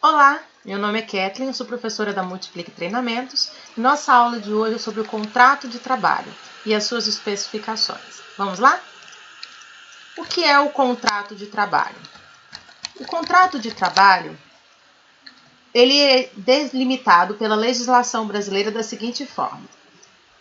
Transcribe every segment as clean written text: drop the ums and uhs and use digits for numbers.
Olá, meu nome é Kathleen, eu sou professora da Multiplique Treinamentos e nossa aula de hoje é sobre o contrato de trabalho e as suas especificações. Vamos lá? O que é o contrato de trabalho? O contrato de trabalho ele é delimitado pela legislação brasileira da seguinte forma.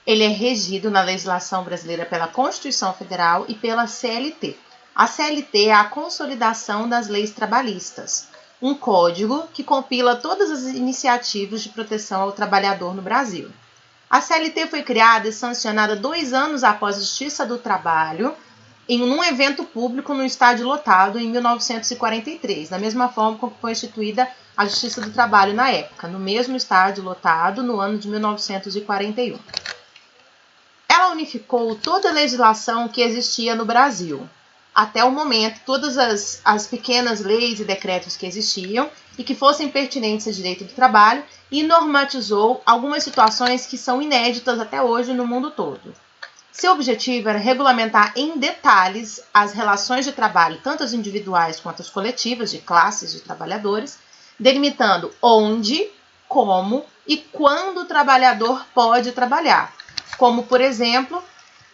Ele é regido na legislação brasileira pela Constituição Federal e pela CLT. A CLT é a consolidação das leis trabalhistas, um código que compila todas as iniciativas de proteção ao trabalhador no Brasil. A CLT foi criada e sancionada 2 anos após a Justiça do Trabalho, em um evento público no estádio lotado em 1943, da mesma forma como foi instituída a Justiça do Trabalho na época, no mesmo estádio lotado no ano de 1941. Ela unificou toda a legislação que existia no Brasil. Até o momento, todas as pequenas leis e decretos que existiam e que fossem pertinentes ao direito do trabalho e normatizou algumas situações que são inéditas até hoje no mundo todo. Seu objetivo era regulamentar em detalhes as relações de trabalho, tanto as individuais quanto as coletivas, de classes de trabalhadores, delimitando onde, como e quando o trabalhador pode trabalhar. Como, por exemplo,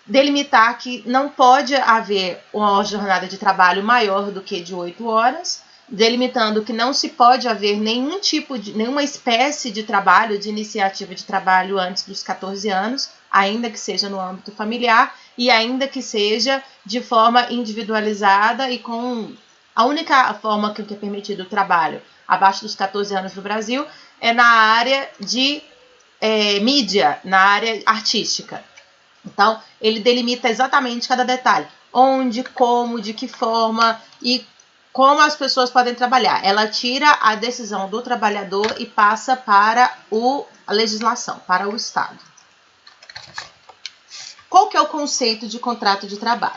delimitar que não pode haver uma jornada de trabalho maior do que de 8 horas, delimitando que não se pode haver nenhuma espécie de trabalho, de iniciativa de trabalho antes dos 14 anos, ainda que seja no âmbito familiar e ainda que seja de forma individualizada e com a única forma que é permitido o trabalho abaixo dos 14 anos no Brasil é na área de mídia, na área artística. Então, ele delimita exatamente cada detalhe. Onde, como, de que forma e como as pessoas podem trabalhar. Ela tira a decisão do trabalhador e passa para a legislação, para o Estado. Qual que é o conceito de contrato de trabalho?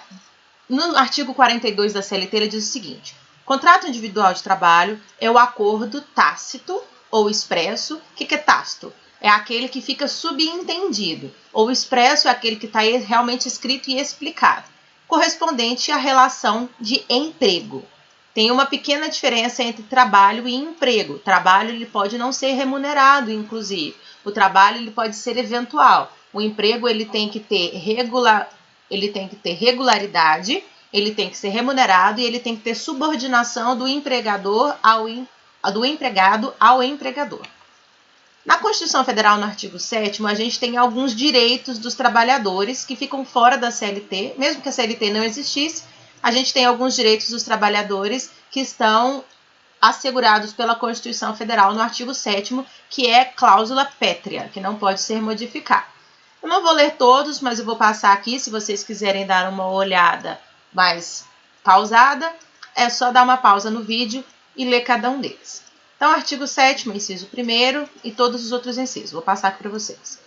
No artigo 42 da CLT, ele diz o seguinte: contrato individual de trabalho é o acordo tácito ou expresso. O que é tácito? É aquele que fica subentendido, ou expresso é aquele que está realmente escrito e explicado, correspondente à relação de emprego. Tem uma pequena diferença entre trabalho e emprego. O trabalho ele pode não ser remunerado, inclusive. O trabalho ele pode ser eventual. O emprego ele tem que ter regularidade, ele tem que ser remunerado e ele tem que ter subordinação do empregado ao empregador. Na Constituição Federal, no artigo 7º, a gente tem alguns direitos dos trabalhadores que ficam fora da CLT. Mesmo que a CLT não existisse, a gente tem alguns direitos dos trabalhadores que estão assegurados pela Constituição Federal no artigo 7º, que é cláusula pétrea, que não pode ser modificada. Eu não vou ler todos, mas eu vou passar aqui. Se vocês quiserem dar uma olhada mais pausada, é só dar uma pausa no vídeo e ler cada um deles. Então, artigo 7º, inciso 1º e todos os outros incisos. Vou passar aqui para vocês.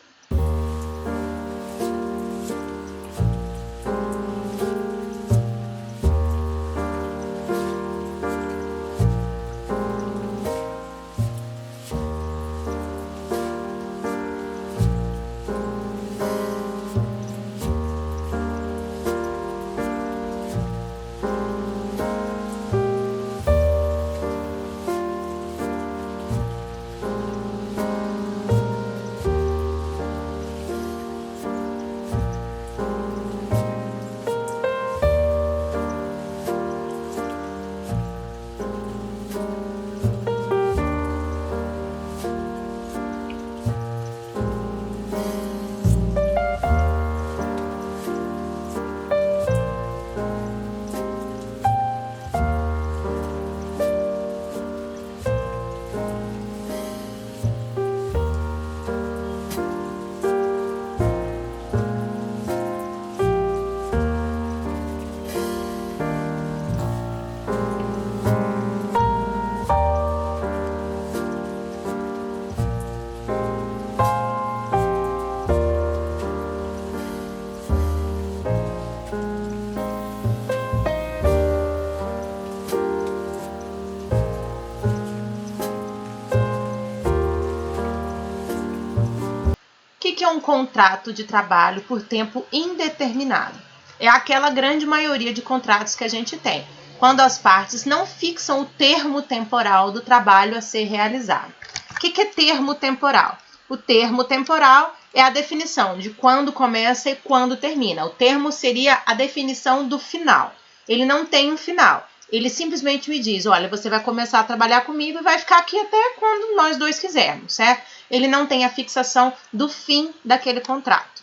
O que é um contrato de trabalho por tempo indeterminado? É aquela grande maioria de contratos que a gente tem. quando as partes não fixam o termo temporal do trabalho a ser realizado. O que é termo temporal? O termo temporal é a definição de quando começa e quando termina. O termo seria a definição do final. Ele não tem um final. Ele simplesmente me diz, olha, você vai começar a trabalhar comigo e vai ficar aqui até quando nós dois quisermos, certo? Ele não tem a fixação do fim daquele contrato.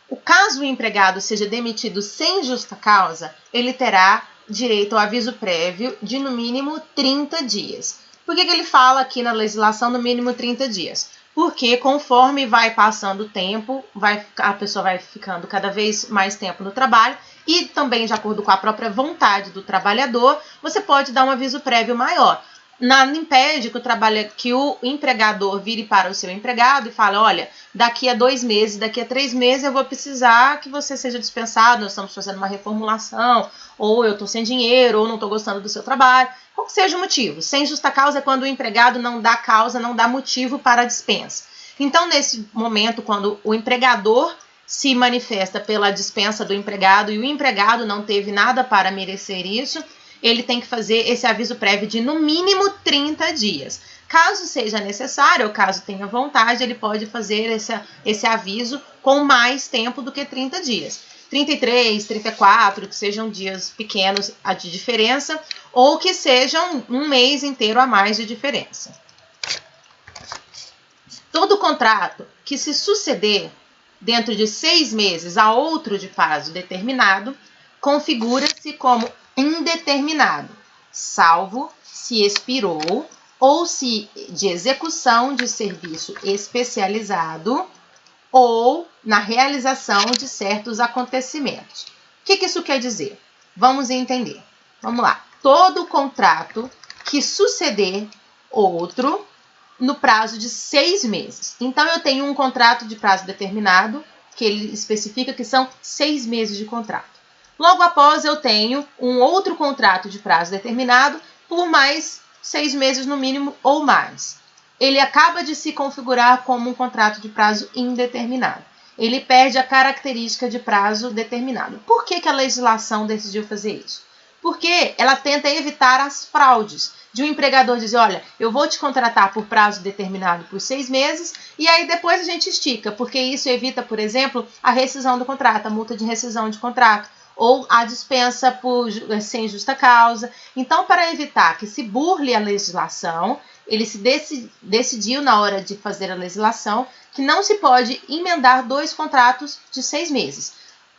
O caso o empregado seja demitido sem justa causa, ele terá direito ao aviso prévio de no mínimo 30 dias. Por que ele fala aqui na legislação no mínimo 30 dias? Porque conforme vai passando o tempo, a pessoa vai ficando cada vez mais tempo no trabalho e também de acordo com a própria vontade do trabalhador, você pode dar um aviso prévio maior. Nada impede que o empregador vire para o seu empregado e fale, olha, daqui a 2 meses, daqui a 3 meses eu vou precisar que você seja dispensado, nós estamos fazendo uma reformulação, ou eu estou sem dinheiro, ou não estou gostando do seu trabalho, qual que seja o motivo. Sem justa causa é quando o empregado não dá causa, não dá motivo para a dispensa. Então, nesse momento, quando o empregador se manifesta pela dispensa do empregado e o empregado não teve nada para merecer isso, ele tem que fazer esse aviso prévio de no mínimo 30 dias. Caso seja necessário, ou caso tenha vontade, ele pode fazer esse aviso com mais tempo do que 30 dias. 33, 34, que sejam dias pequenos de diferença, ou que sejam um mês inteiro a mais de diferença. Todo contrato que se suceder dentro de 6 meses a outro de prazo determinado, configura-se como indeterminado, salvo se expirou ou se de execução de serviço especializado ou na realização de certos acontecimentos. O que isso quer dizer? Vamos entender. Vamos lá. Todo contrato que suceder outro no prazo de 6 meses. Então, eu tenho um contrato de prazo determinado, que ele especifica que são 6 meses de contrato. Logo após, eu tenho um outro contrato de prazo determinado por mais 6 meses no mínimo ou mais. Ele acaba de se configurar como um contrato de prazo indeterminado. Ele perde a característica de prazo determinado. Por que a legislação decidiu fazer isso? Porque ela tenta evitar as fraudes de um empregador dizer, olha, eu vou te contratar por prazo determinado por 6 meses e aí depois a gente estica, porque isso evita, por exemplo, a rescisão do contrato, a multa de rescisão de contrato, ou a dispensa sem justa causa. Então, para evitar que se burle a legislação, ele se decidiu na hora de fazer a legislação que não se pode emendar 2 contratos de 6 meses,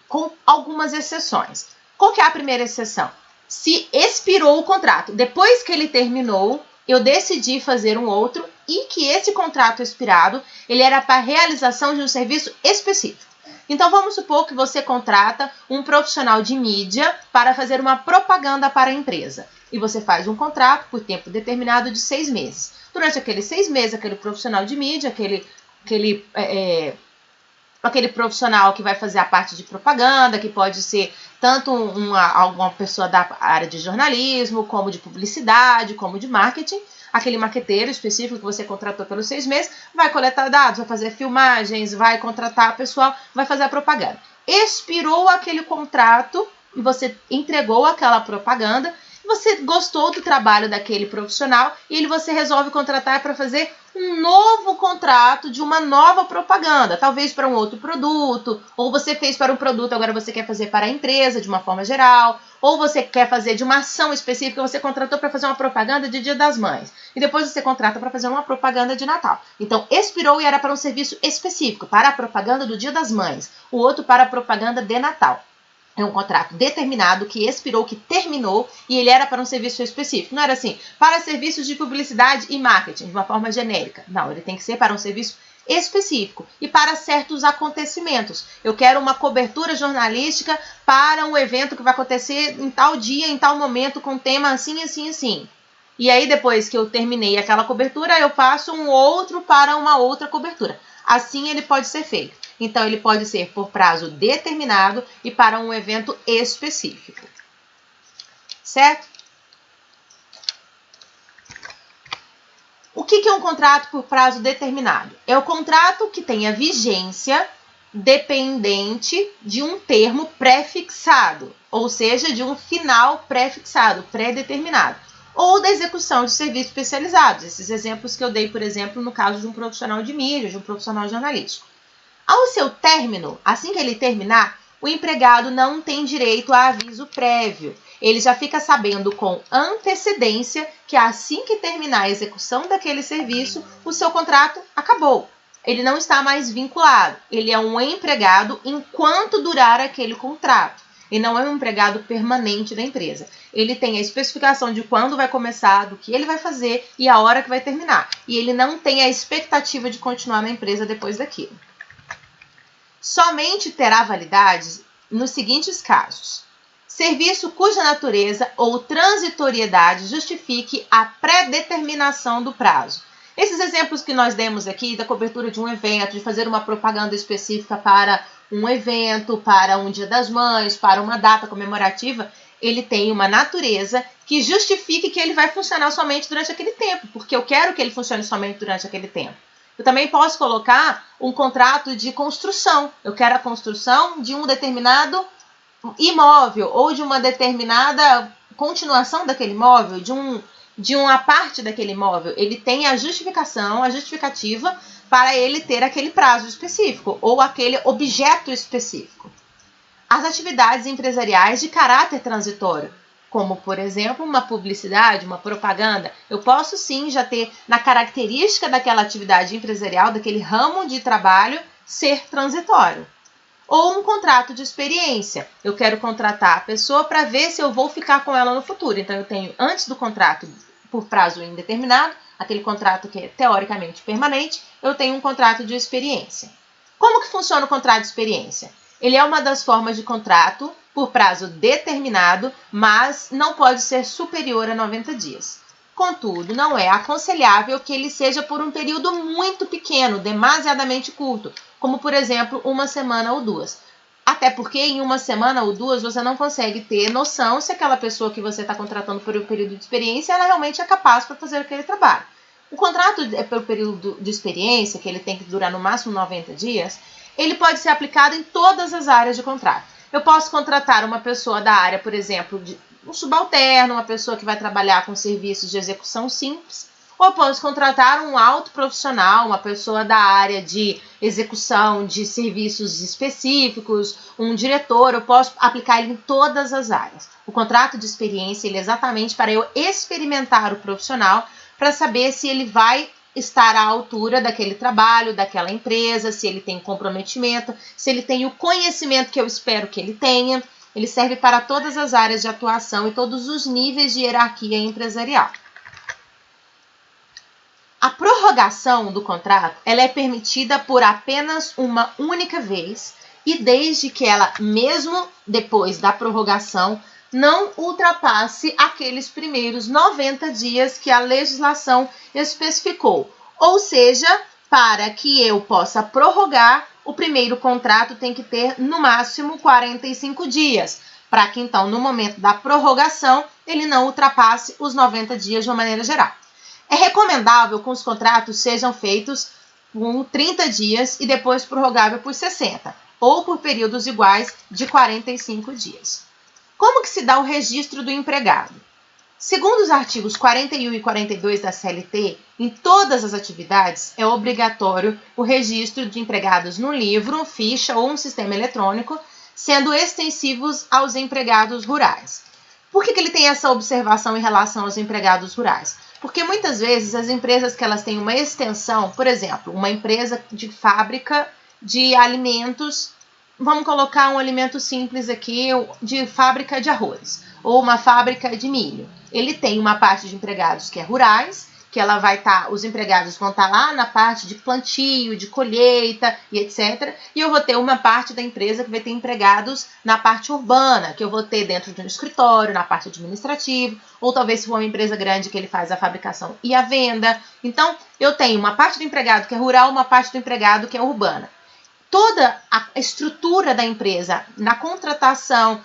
com algumas exceções. Qual que é a primeira exceção? Se expirou o contrato, depois que ele terminou, eu decidi fazer um outro e que esse contrato expirado, ele era para a realização de um serviço específico. Então, vamos supor que você contrata um profissional de mídia para fazer uma propaganda para a empresa. E você faz um contrato por tempo determinado de 6 meses. Durante aqueles 6 meses, aquele profissional de mídia, aquele profissional que vai fazer a parte de propaganda, que pode ser tanto alguma pessoa da área de jornalismo, como de publicidade, como de marketing, aquele marqueteiro específico que você contratou pelos 6 meses, vai coletar dados, vai fazer filmagens, vai contratar pessoal, vai fazer a propaganda. Expirou aquele contrato e você entregou aquela propaganda, você gostou do trabalho daquele profissional e você resolve contratar para fazer um novo contrato de uma nova propaganda, talvez para um outro produto, ou você fez para um produto, agora você quer fazer para a empresa de uma forma geral, ou você quer fazer de uma ação específica, você contratou para fazer uma propaganda de Dia das Mães, e depois você contrata para fazer uma propaganda de Natal. Então, expirou e era para um serviço específico, para a propaganda do Dia das Mães, o outro para a propaganda de Natal. É um contrato determinado que expirou, que terminou, e ele era para um serviço específico. Não era assim, para serviços de publicidade e marketing, de uma forma genérica. Não, ele tem que ser para um serviço específico e para certos acontecimentos. Eu quero uma cobertura jornalística para um evento que vai acontecer em tal dia, em tal momento, com tema assim, assim, assim. E aí, depois que eu terminei aquela cobertura, eu passo um outro para uma outra cobertura. Assim, ele pode ser feito. Então, ele pode ser por prazo determinado e para um evento específico. Certo? O que é um contrato por prazo determinado? É o contrato que tem a vigência dependente de um termo pré-fixado, ou seja, de um final pré-fixado, pré-determinado, ou da execução de serviços especializados. Esses exemplos que eu dei, por exemplo, no caso de um profissional de mídia, de um profissional jornalístico. Ao seu término, assim que ele terminar, o empregado não tem direito a aviso prévio. Ele já fica sabendo com antecedência que assim que terminar a execução daquele serviço, o seu contrato acabou. Ele não está mais vinculado. Ele é um empregado enquanto durar aquele contrato. E não é um empregado permanente da empresa. Ele tem a especificação de quando vai começar, do que ele vai fazer e a hora que vai terminar. E ele não tem a expectativa de continuar na empresa depois daquilo. Somente terá validade nos seguintes casos: serviço cuja natureza ou transitoriedade justifique a pré-determinação do prazo. Esses exemplos que nós demos aqui, da cobertura de um evento, de fazer uma propaganda específica para um evento, para um Dia das Mães, para uma data comemorativa, ele tem uma natureza que justifique que ele vai funcionar somente durante aquele tempo, porque eu quero que ele funcione somente durante aquele tempo. Eu também posso colocar um contrato de construção. Eu quero a construção de um determinado imóvel ou de uma determinada continuação daquele imóvel, de uma parte daquele imóvel. Ele tem a justificativa para ele ter aquele prazo específico ou aquele objeto específico. As atividades empresariais de caráter transitório, como, por exemplo, uma publicidade, uma propaganda, eu posso sim já ter na característica daquela atividade empresarial, daquele ramo de trabalho, ser transitório. Ou um contrato de experiência. Eu quero contratar a pessoa para ver se eu vou ficar com ela no futuro. Então, eu tenho, antes do contrato por prazo indeterminado, aquele contrato que é teoricamente permanente, eu tenho um contrato de experiência. Como que funciona o contrato de experiência? Ele é uma das formas de contrato por prazo determinado, mas não pode ser superior a 90 dias. Contudo, não é aconselhável que ele seja por um período muito pequeno, demasiadamente curto, como, por exemplo, uma semana ou duas. Até porque em uma semana ou duas você não consegue ter noção se aquela pessoa que você está contratando por um período de experiência, ela realmente é capaz para fazer aquele trabalho. O contrato é pelo período de experiência, que ele tem que durar no máximo 90 dias, ele pode ser aplicado em todas as áreas de contrato. Eu posso contratar uma pessoa da área, por exemplo, de um subalterno, uma pessoa que vai trabalhar com serviços de execução simples, ou eu posso contratar um alto profissional, uma pessoa da área de execução de serviços específicos, um diretor, eu posso aplicar ele em todas as áreas. O contrato de experiência ele é exatamente para eu experimentar o profissional, para saber se ele vai estar à altura daquele trabalho, daquela empresa, se ele tem comprometimento, se ele tem o conhecimento que eu espero que ele tenha. Ele serve para todas as áreas de atuação e todos os níveis de hierarquia empresarial. A prorrogação do contrato ela é permitida por apenas uma única vez e desde que ela, mesmo depois da prorrogação, não ultrapasse aqueles primeiros 90 dias que a legislação especificou. Ou seja, para que eu possa prorrogar, o primeiro contrato tem que ter no máximo 45 dias, para que então, no momento da prorrogação, ele não ultrapasse os 90 dias de uma maneira geral. É recomendável que os contratos sejam feitos com 30 dias e depois prorrogável por 60, ou por períodos iguais de 45 dias. Como que se dá o registro do empregado? Segundo os artigos 41 e 42 da CLT, em todas as atividades é obrigatório o registro de empregados no livro, ficha ou um sistema eletrônico, sendo extensivos aos empregados rurais. Por que ele tem essa observação em relação aos empregados rurais? Porque muitas vezes as empresas que elas têm uma extensão, por exemplo, uma empresa de fábrica de alimentos, vamos colocar um alimento simples aqui, de fábrica de arroz, ou uma fábrica de milho. Ele tem uma parte de empregados que é rurais, que ela vai estar, os empregados vão estar lá na parte de plantio, de colheita e etc. E eu vou ter uma parte da empresa que vai ter empregados na parte urbana, que eu vou ter dentro de um escritório, na parte administrativa, ou talvez se for uma empresa grande que ele faz a fabricação e a venda. Então, eu tenho uma parte do empregado que é rural, uma parte do empregado que é urbana. Toda a estrutura da empresa, na contratação,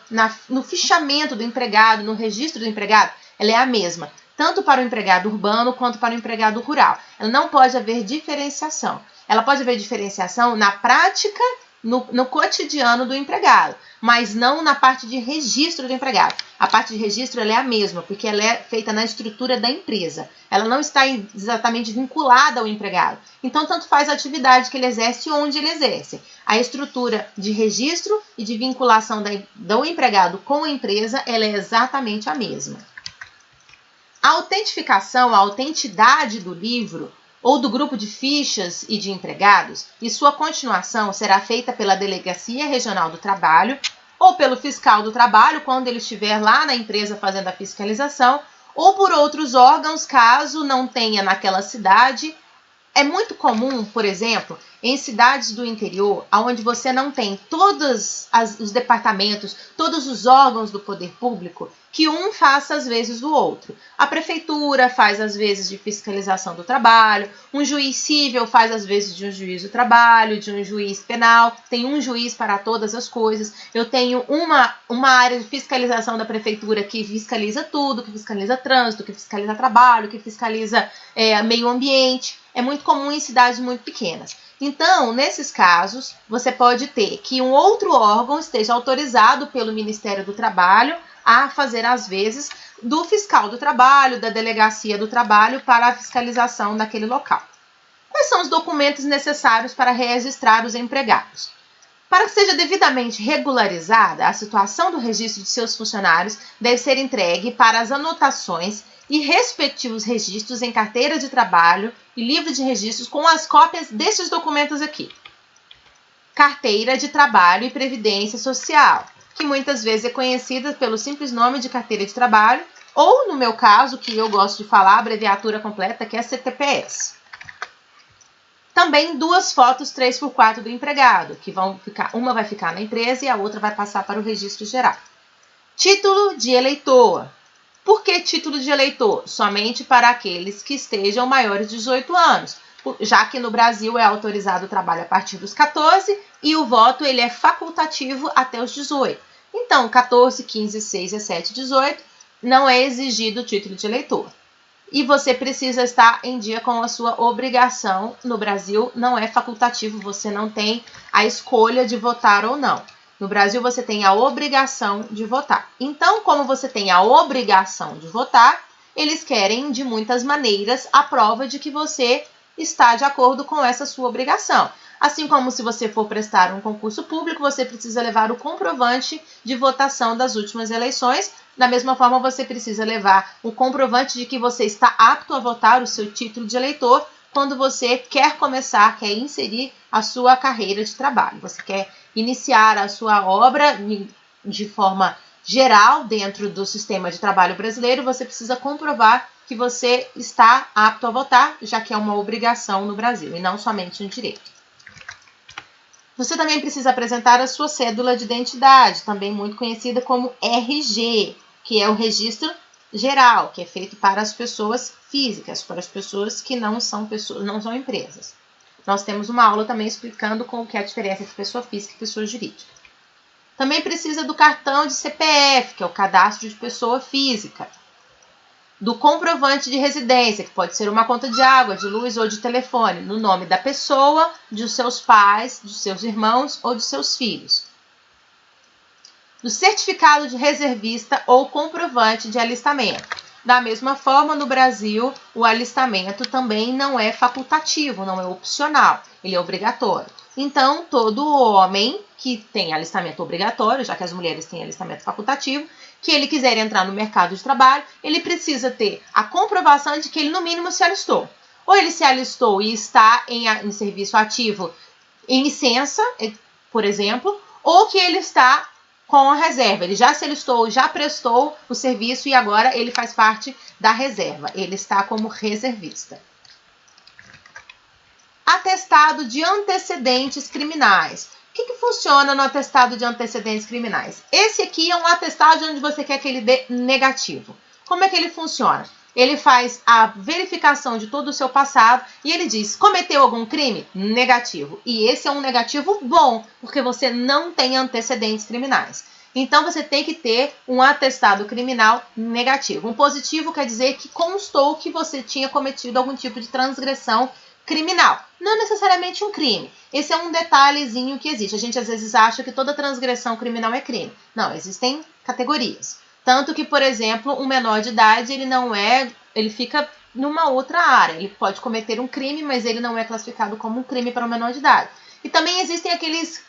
no fichamento do empregado, no registro do empregado, ela é a mesma, tanto para o empregado urbano quanto para o empregado rural. Ela não pode haver diferenciação. Ela pode haver diferenciação na prática no cotidiano do empregado, mas não na parte de registro do empregado. A parte de registro ela é a mesma, porque ela é feita na estrutura da empresa. Ela não está exatamente vinculada ao empregado. Então, tanto faz a atividade que ele exerce e onde ele exerce. A estrutura de registro e de vinculação do empregado com a empresa, ela é exatamente a mesma. A autentificação, a autenticidade do livro ou do grupo de fichas e de empregados, e sua continuação será feita pela Delegacia Regional do Trabalho ou pelo fiscal do trabalho, quando ele estiver lá na empresa fazendo a fiscalização, ou por outros órgãos, caso não tenha naquela cidade. É muito comum, por exemplo, em cidades do interior, onde você não tem todos os departamentos, todos os órgãos do poder público, que um faça às vezes o outro. A prefeitura faz às vezes de fiscalização do trabalho, um juiz civil faz às vezes de um juiz do trabalho, de um juiz penal, tem um juiz para todas as coisas. Eu tenho uma área de fiscalização da prefeitura que fiscaliza tudo, que fiscaliza trânsito, que fiscaliza trabalho, que fiscaliza meio ambiente. É muito comum em cidades muito pequenas. Então, nesses casos, você pode ter que um outro órgão esteja autorizado pelo Ministério do Trabalho a fazer, às vezes, do fiscal do trabalho, da delegacia do trabalho para a fiscalização daquele local. Quais são os documentos necessários para registrar os empregados? Para que seja devidamente regularizada, a situação do registro de seus funcionários deve ser entregue para as anotações e respectivos registros em carteira de trabalho e livro de registros com as cópias desses documentos aqui. Carteira de Trabalho e Previdência Social, que muitas vezes é conhecida pelo simples nome de carteira de trabalho, ou, no meu caso, que eu gosto de falar, a abreviatura completa, que é CTPS. Também 2 fotos 3x4 do empregado, que uma vai ficar na empresa e a outra vai passar para o registro geral. Título de eleitor. Por que título de eleitor? Somente para aqueles que estejam maiores de 18 anos, já que no Brasil é autorizado o trabalho a partir dos 14 e o voto ele é facultativo até os 18. Então, 14, 15, 16, 17, 18 não é exigido o título de eleitor. E você precisa estar em dia com a sua obrigação. No Brasil não é facultativo, você não tem a escolha de votar ou não. No Brasil, você tem a obrigação de votar. Então, como você tem a obrigação de votar, eles querem, de muitas maneiras, a prova de que você está de acordo com essa sua obrigação. Assim como se você for prestar um concurso público, você precisa levar o comprovante de votação das últimas eleições. Da mesma forma, você precisa levar o comprovante de que você está apto a votar, o seu título de eleitor, quando você quer inserir a sua carreira de trabalho. Você quer iniciar a sua obra de forma geral dentro do sistema de trabalho brasileiro, você precisa comprovar que você está apto a votar, já que é uma obrigação no Brasil e não somente um direito. Você também precisa apresentar a sua cédula de identidade, também muito conhecida como RG, que é o registro geral, que é feito para as pessoas físicas, para as pessoas que não são empresas. Nós temos uma aula também explicando o que é a diferença entre pessoa física e pessoa jurídica. Também precisa do cartão de CPF, que é o cadastro de pessoa física. Do comprovante de residência, que pode ser uma conta de água, de luz ou de telefone, no nome da pessoa, dos seus pais, dos seus irmãos ou dos seus filhos. Do certificado de reservista ou comprovante de alistamento. Da mesma forma, no Brasil, o alistamento também não é facultativo, não é opcional, ele é obrigatório. Então, todo homem que tem alistamento obrigatório, já que as mulheres têm alistamento facultativo, que ele quiser entrar no mercado de trabalho, ele precisa ter a comprovação de que ele, no mínimo, se alistou. Ou ele se alistou e está em serviço ativo em licença, por exemplo, ou que ele está com a reserva. Ele já se alistou, já prestou o serviço e agora ele faz parte da reserva. Ele está como reservista. Atestado de antecedentes criminais. O que funciona no atestado de antecedentes criminais? Esse aqui é um atestado onde você quer que ele dê negativo. Como é que ele funciona? Ele faz a verificação de todo o seu passado e ele diz, cometeu algum crime? Negativo. E esse é um negativo bom, porque você não tem antecedentes criminais. Então, você tem que ter um atestado criminal negativo. Um positivo quer dizer que constou que você tinha cometido algum tipo de transgressão criminal. Não necessariamente um crime. Esse é um detalhezinho que existe. A gente às vezes acha que toda transgressão criminal é crime. Não, existem categorias. Tanto que, por exemplo, um menor de idade, ele fica numa outra área. Ele pode cometer um crime, mas ele não é classificado como um crime para um menor de idade. E também existem aqueles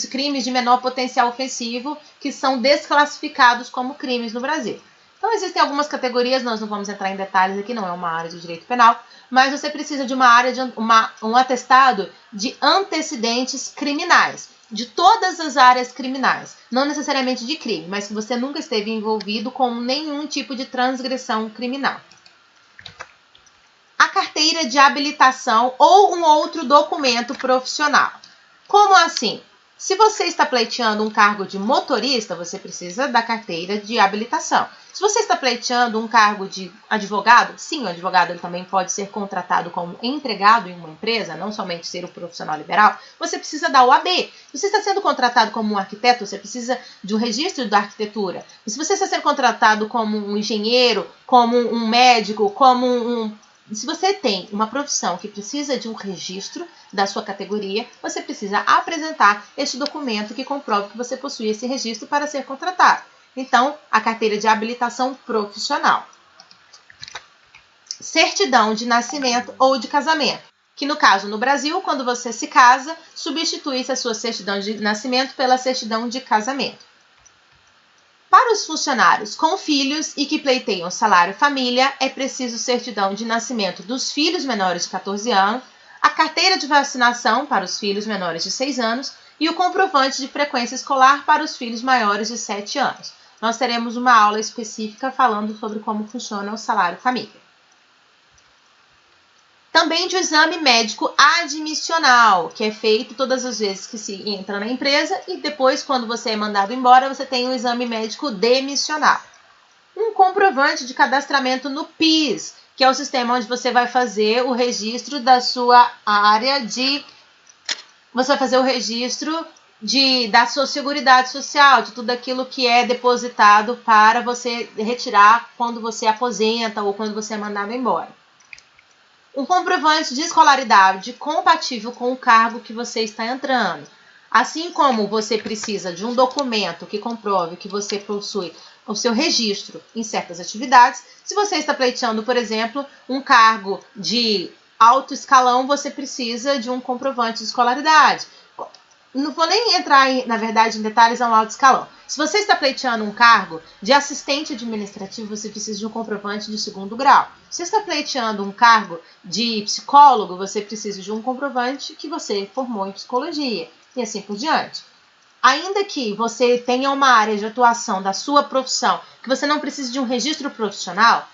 crimes de menor potencial ofensivo que são desclassificados como crimes no Brasil. Então, existem algumas categorias, nós não vamos entrar em detalhes aqui, não é uma área de direito penal, mas você precisa de um atestado de antecedentes criminais, de todas as áreas criminais, não necessariamente de crime, mas que você nunca esteve envolvido com nenhum tipo de transgressão criminal. A carteira de habilitação ou um outro documento profissional. Como assim? Se você está pleiteando um cargo de motorista, você precisa da carteira de habilitação. Se você está pleiteando um cargo de advogado, sim, o advogado ele também pode ser contratado como empregado em uma empresa, não somente ser um profissional liberal, você precisa da OAB. Se você está sendo contratado como um arquiteto, você precisa de um registro da arquitetura. E se você está sendo contratado como um engenheiro, como um médico, se você tem uma profissão que precisa de um registro da sua categoria, você precisa apresentar este documento que comprove que você possui esse registro para ser contratado. Então, a carteira de habilitação profissional. Certidão de nascimento ou de casamento, que no caso no Brasil, quando você se casa, substitui-se a sua certidão de nascimento pela certidão de casamento. Para os funcionários com filhos e que pleiteiam salário família, é preciso certidão de nascimento dos filhos menores de 14 anos, a carteira de vacinação para os filhos menores de 6 anos e o comprovante de frequência escolar para os filhos maiores de 7 anos. Nós teremos uma aula específica falando sobre como funciona o salário família. Também de exame médico admissional, que é feito todas as vezes que se entra na empresa e depois, quando você é mandado embora, você tem um exame médico demissional. Um comprovante de cadastramento no PIS, que é o sistema onde você vai fazer o registro da sua área de... Você vai fazer o registro da sua seguridade social, de tudo aquilo que é depositado para você retirar quando você aposenta ou quando você é mandado embora. Um comprovante de escolaridade compatível com o cargo que você está entrando. Assim como você precisa de um documento que comprove que você possui o seu registro em certas atividades, se você está pleiteando, por exemplo, um cargo de alto escalão, você precisa de um comprovante de escolaridade. Não vou nem entrar, na verdade, em detalhes a um alto escalão. Se você está pleiteando um cargo de assistente administrativo, você precisa de um comprovante de 2º grau. Se você está pleiteando um cargo de psicólogo, você precisa de um comprovante que você formou em psicologia e assim por diante. Ainda que você tenha uma área de atuação da sua profissão, que você não precise de um registro profissional,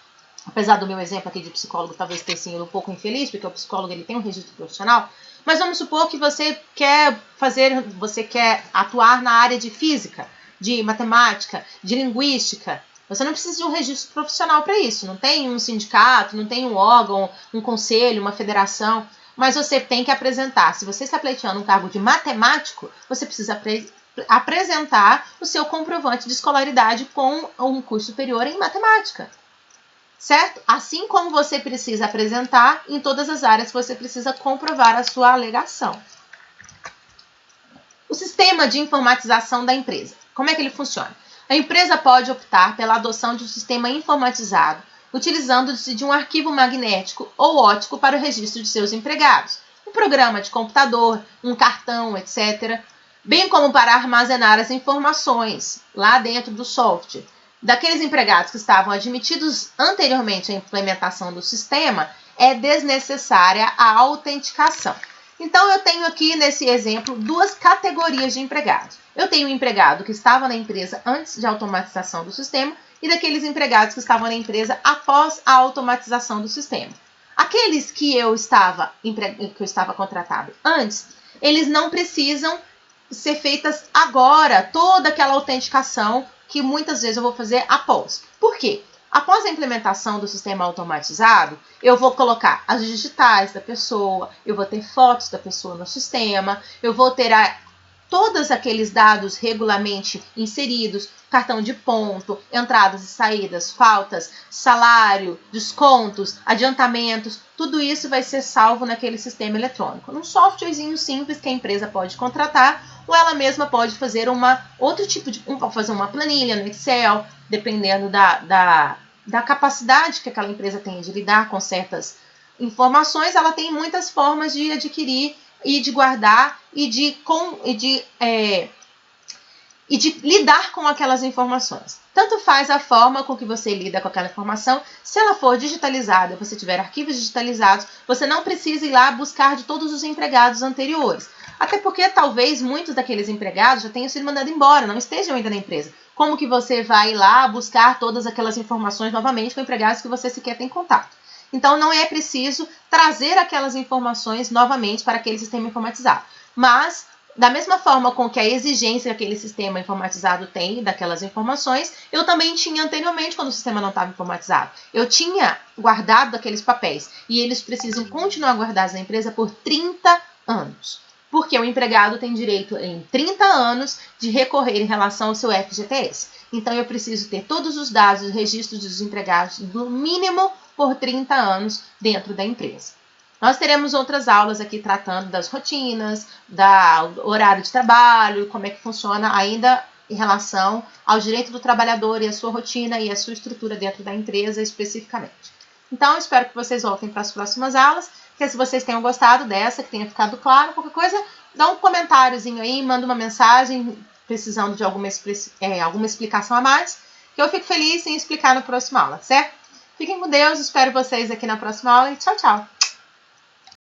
apesar do meu exemplo aqui de psicólogo talvez tenha sido um pouco infeliz, porque o psicólogo ele tem um registro profissional, mas vamos supor que você quer atuar na área de física, de matemática, de linguística. Você não precisa de um registro profissional para isso. Não tem um sindicato, não tem um órgão, um conselho, uma federação. Mas você tem que apresentar. Se você está pleiteando um cargo de matemático, você precisa apresentar o seu comprovante de escolaridade com um curso superior em matemática. Certo? Assim como você precisa apresentar, em todas as áreas você precisa comprovar a sua alegação. O sistema de informatização da empresa. Como é que ele funciona? A empresa pode optar pela adoção de um sistema informatizado, utilizando-se de um arquivo magnético ou óptico para o registro de seus empregados, um programa de computador, um cartão, etc., bem como para armazenar as informações lá dentro do software. Daqueles empregados que estavam admitidos anteriormente à implementação do sistema, é desnecessária a autenticação. Então, eu tenho aqui nesse exemplo 2 categorias de empregados. Eu tenho um empregado que estava na empresa antes de automatização do sistema e daqueles empregados que estavam na empresa após a automatização do sistema. Aqueles que eu estava contratado antes, eles não precisam ser feitas agora toda aquela autenticação que muitas vezes eu vou fazer após. Por quê? Após a implementação do sistema automatizado, eu vou colocar as digitais da pessoa, eu vou ter fotos da pessoa no sistema, eu vou ter todos aqueles dados regularmente inseridos, cartão de ponto, entradas e saídas, faltas, salário, descontos, adiantamentos, tudo isso vai ser salvo naquele sistema eletrônico. Num softwarezinho simples que a empresa pode contratar, ou ela mesma pode fazer fazer uma planilha no Excel, dependendo da capacidade que aquela empresa tem de lidar com certas informações. Ela tem muitas formas de adquirir e de guardar e de lidar com aquelas informações. Tanto faz a forma com que você lida com aquela informação. Se ela for digitalizada, você tiver arquivos digitalizados, você não precisa ir lá buscar de todos os empregados anteriores. Até porque talvez muitos daqueles empregados já tenham sido mandados embora, não estejam ainda na empresa. Como que você vai lá buscar todas aquelas informações novamente com empregados que você sequer tem contato? Então, não é preciso trazer aquelas informações novamente para aquele sistema informatizado. Mas, da mesma forma com que a exigência que aquele sistema informatizado tem daquelas informações, eu também tinha anteriormente quando o sistema não estava informatizado. Eu tinha guardado aqueles papéis e eles precisam continuar guardados na empresa por 30 anos. Porque o empregado tem direito em 30 anos de recorrer em relação ao seu FGTS. Então, eu preciso ter todos os dados e registros dos empregados, no mínimo por 30 anos dentro da empresa. Nós teremos outras aulas aqui tratando das rotinas, do horário de trabalho, como é que funciona ainda em relação ao direito do trabalhador e a sua rotina e a sua estrutura dentro da empresa especificamente. Então, espero que vocês voltem para as próximas aulas, que se vocês tenham gostado dessa, que tenha ficado claro, qualquer coisa, dá um comentáriozinho aí, manda uma mensagem precisando de alguma explicação a mais, que eu fico feliz em explicar na próxima aula, certo? Fiquem com Deus, espero vocês aqui na próxima aula e tchau, tchau!